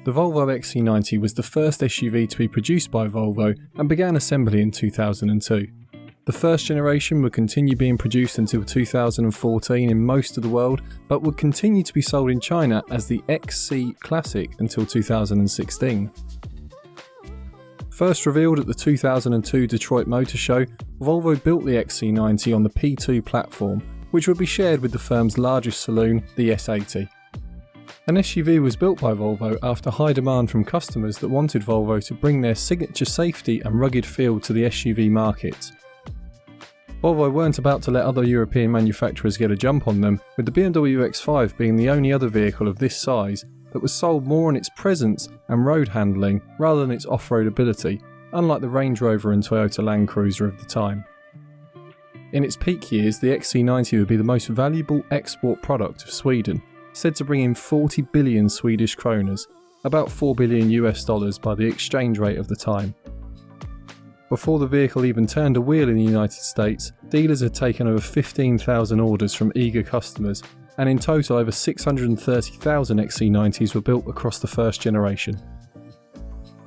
The Volvo XC90 was the first SUV to be produced by Volvo and began assembly in 2002. The first generation would continue being produced until 2014 in most of the world, but would continue to be sold in China as the XC Classic until 2016. First revealed at the 2002 Detroit Motor Show, Volvo built the XC90 on the P2 platform, which would be shared with the firm's largest saloon, the S80. An SUV was built by Volvo after high demand from customers that wanted Volvo to bring their signature safety and rugged feel to the SUV market. Volvo weren't about to let other European manufacturers get a jump on them, with the BMW X5 being the only other vehicle of this size that was sold more on its presence and road handling rather than its off-road ability, unlike the Range Rover and Toyota Land Cruiser of the time. In its peak years, the XC90 would be the most valuable export product of Sweden, said to bring in 40 billion Swedish kroners, about $4 billion by the exchange rate of the time. Before the vehicle even turned a wheel in the United States, dealers had taken over 15,000 orders from eager customers, and in total over 630,000 XC90s were built across the first generation.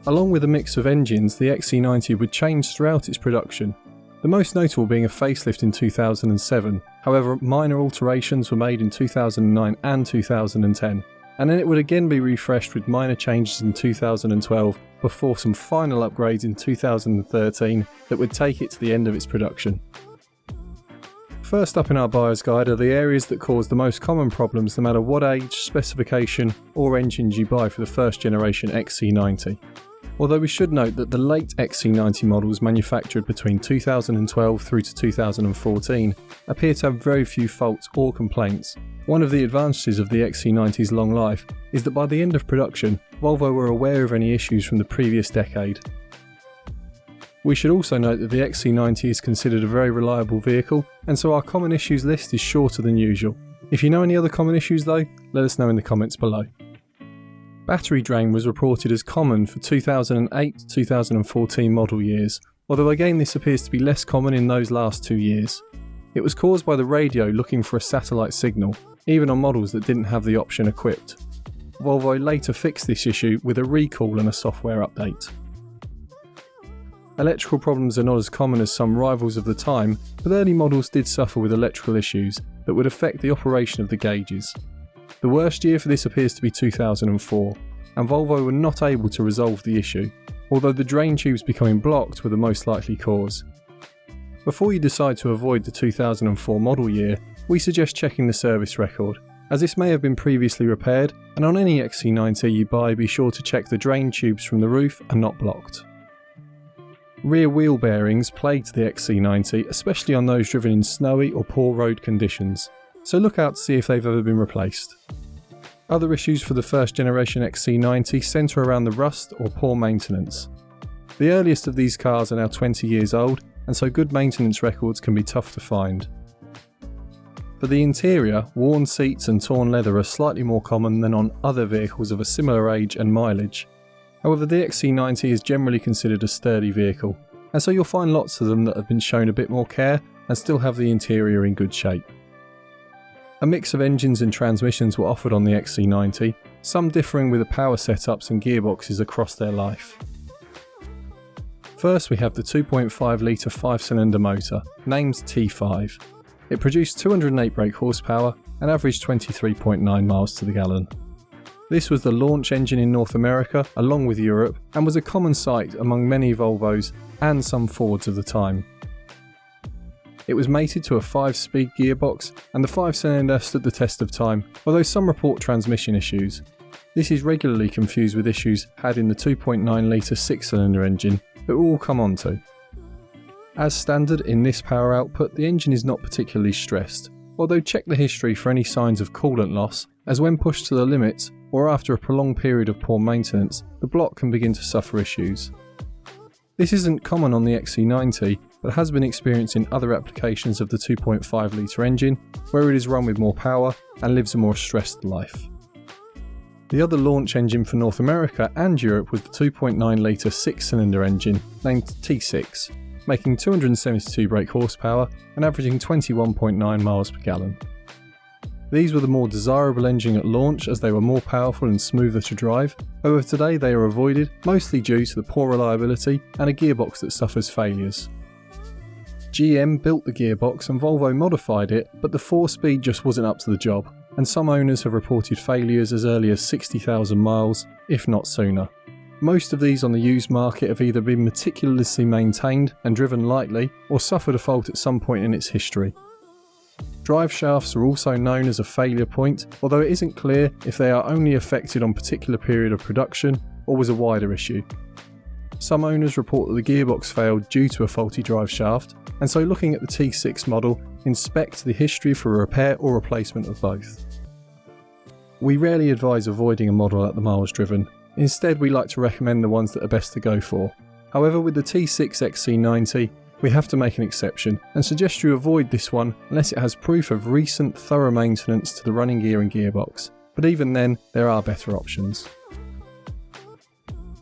Along with a mix of engines, the XC90 would change throughout its production, the most notable being a facelift in 2007, however minor alterations were made in 2009 and 2010, and then it would again be refreshed with minor changes in 2012 before some final upgrades in 2013 that would take it to the end of its production. First up in our buyer's guide are the areas that cause the most common problems no matter what age, specification or engines you buy for the first generation XC90. Although we should note that the late XC90 models manufactured between 2012 through to 2014 appear to have very few faults or complaints. One of the advantages of the XC90's long life is that by the end of production, Volvo were aware of any issues from the previous decade. We should also note that the XC90 is considered a very reliable vehicle, and so our common issues list is shorter than usual. If you know any other common issues though, let us know in the comments below. Battery drain was reported as common for 2008-2014 model years, although again this appears to be less common in those last 2 years. It was caused by the radio looking for a satellite signal, even on models that didn't have the option equipped. Volvo later fixed this issue with a recall and a software update. Electrical problems are not as common as some rivals of the time, but early models did suffer with electrical issues that would affect the operation of the gauges. The worst year for this appears to be 2004, and Volvo were not able to resolve the issue, although the drain tubes becoming blocked were the most likely cause. Before you decide to avoid the 2004 model year, we suggest checking the service record, as this may have been previously repaired, and on any XC90 you buy be sure to check the drain tubes from the roof are not blocked. Rear wheel bearings plagued the XC90, especially on those driven in snowy or poor road conditions, so look out to see if they've ever been replaced. Other issues for the first generation XC90 centre around the rust or poor maintenance. The earliest of these cars are now 20 years old, and so good maintenance records can be tough to find. For the interior, worn seats and torn leather are slightly more common than on other vehicles of a similar age and mileage. However, the XC90 is generally considered a sturdy vehicle, and so you'll find lots of them that have been shown a bit more care and still have the interior in good shape. A mix of engines and transmissions were offered on the XC90, some differing with the power setups and gearboxes across their life. First we have the 2.5 litre 5-cylinder motor, named T5. It produced 208 brake horsepower and averaged 23.9 miles to the gallon. This was the launch engine in North America along with Europe and was a common sight among many Volvos and some Fords of the time. It was mated to a 5-speed gearbox and the 5-cylinder stood the test of time, although some report transmission issues. This is regularly confused with issues had in the 2.9 litre 6-cylinder engine that we'll come on to. As standard in this power output, the engine is not particularly stressed, although check the history for any signs of coolant loss, as when pushed to the limits or after a prolonged period of poor maintenance, the block can begin to suffer issues. This isn't common on the XC90, but has been experienced in other applications of the 2.5 litre engine, where it is run with more power and lives a more stressed life. The other launch engine for North America and Europe was the 2.9 litre 6-cylinder engine, named T6, making 272 brake horsepower and averaging 21.9 miles per gallon. These were the more desirable engine at launch as they were more powerful and smoother to drive. However, today they are avoided, mostly due to the poor reliability and a gearbox that suffers failures. GM built the gearbox and Volvo modified it, but the 4-speed just wasn't up to the job, and some owners have reported failures as early as 60,000 miles, if not sooner. Most of these on the used market have either been meticulously maintained and driven lightly, or suffered a fault at some point in its history. Drive shafts are also known as a failure point, although it isn't clear if they are only affected on a particular period of production or was a wider issue. Some owners report that the gearbox failed due to a faulty drive shaft, and so looking at the T6 model, inspect the history for a repair or replacement of both. We rarely advise avoiding a model at the miles driven. Instead, we like to recommend the ones that are best to go for. However, with the T6 XC90, we have to make an exception and suggest you avoid this one unless it has proof of recent thorough maintenance to the running gear and gearbox, but even then there are better options.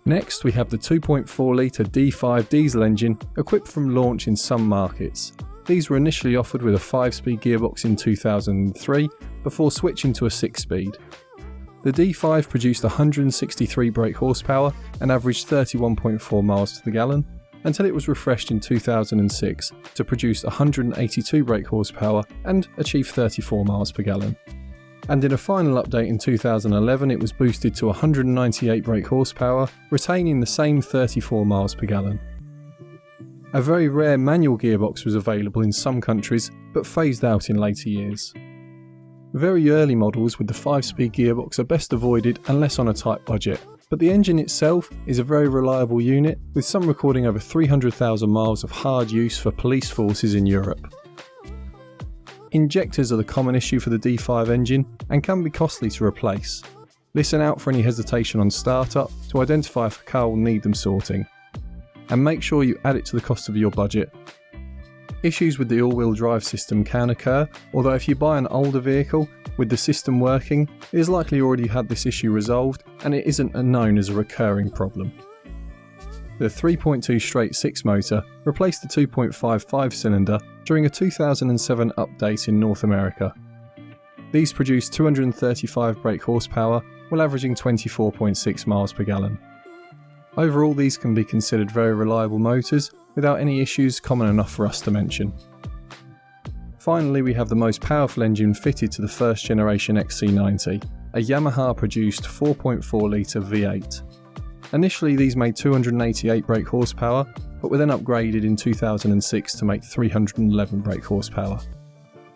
Next we have the 2.4 litre D5 diesel engine equipped from launch in some markets. These were initially offered with a 5-speed gearbox in 2003 before switching to a 6-speed. The D5 produced 163 brake horsepower and averaged 31.4 miles to the gallon, until it was refreshed in 2006 to produce 182 brake horsepower and achieve 34 miles per gallon. And in a final update in 2011 it was boosted to 198 brake horsepower, retaining the same 34 miles per gallon. A very rare manual gearbox was available in some countries, but phased out in later years. Very early models with the 5-speed gearbox are best avoided unless on a tight budget, but the engine itself is a very reliable unit, with some recording over 300,000 miles of hard use for police forces in Europe. Injectors are the common issue for the D5 engine and can be costly to replace. Listen out for any hesitation on startup to identify if a car will need them sorting. And make sure you add it to the cost of your budget. Issues with the all-wheel drive system can occur, although if you buy an older vehicle with the system working, it is likely you already had this issue resolved and it isn't known as a recurring problem. The 3.2 straight 6 motor replaced the 2.5 5-cylinder during a 2007 update in North America. These produced 235 brake horsepower while averaging 24.6 miles per gallon. Overall, these can be considered very reliable motors without any issues common enough for us to mention. Finally, we have the most powerful engine fitted to the first generation XC90, a Yamaha produced 4.4 litre V8. Initially these made 288 brake horsepower, but were then upgraded in 2006 to make 311 brake horsepower.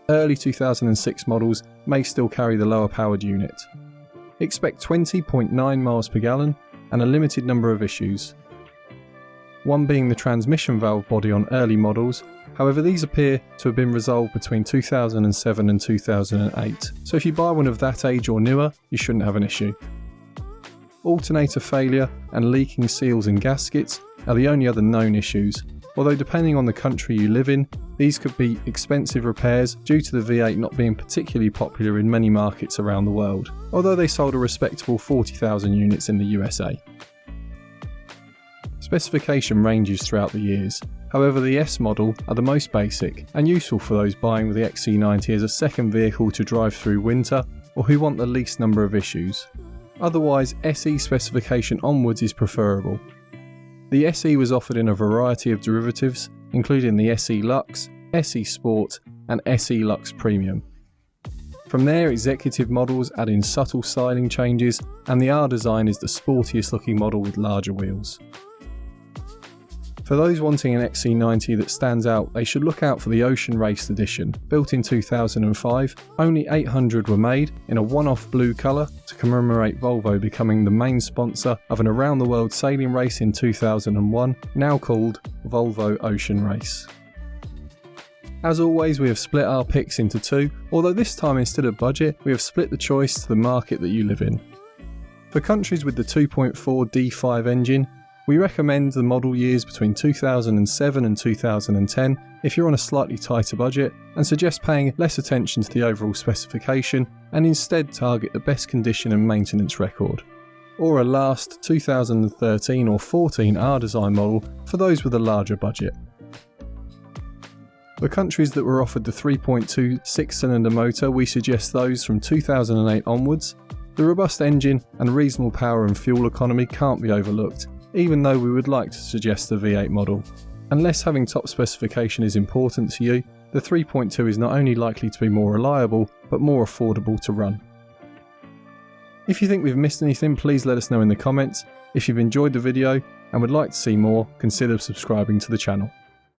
Early 2006 models may still carry the lower powered unit. Expect 20.9 miles per gallon and a limited number of issues. One being the transmission valve body on early models, however these appear to have been resolved between 2007 and 2008, so if you buy one of that age or newer, you shouldn't have an issue. Alternator failure and leaking seals and gaskets are the only other known issues, although depending on the country you live in, these could be expensive repairs due to the V8 not being particularly popular in many markets around the world, although they sold a respectable 40,000 units in the USA. Specification ranges throughout the years, however the S model are the most basic and useful for those buying with the XC90 as a second vehicle to drive through winter or who want the least number of issues. Otherwise, SE specification onwards is preferable. The SE was offered in a variety of derivatives, including the SE Lux, SE Sport and SE Lux Premium. From there, executive models add in subtle styling changes, and the R design is the sportiest looking model with larger wheels. For those wanting an XC90 that stands out, they should look out for the Ocean Race Edition. Built in 2005, only 800 were made in a one-off blue colour to commemorate Volvo becoming the main sponsor of an around-the-world sailing race in 2001, now called Volvo Ocean Race. As always, we have split our picks into two, although this time instead of budget, we have split the choice to the market that you live in. For countries with the 2.4 D5 engine, we recommend the model years between 2007 and 2010 if you're on a slightly tighter budget, and suggest paying less attention to the overall specification and instead target the best condition and maintenance record. Or a last 2013 or 14 R design model for those with a larger budget. For countries that were offered the 3.2 6-cylinder motor, we suggest those from 2008 onwards. The robust engine and reasonable power and fuel economy can't be overlooked, even though we would like to suggest the V8 model. Unless having top specification is important to you, the 3.2 is not only likely to be more reliable, but more affordable to run. If you think we've missed anything, please let us know in the comments. If you've enjoyed the video and would like to see more, consider subscribing to the channel.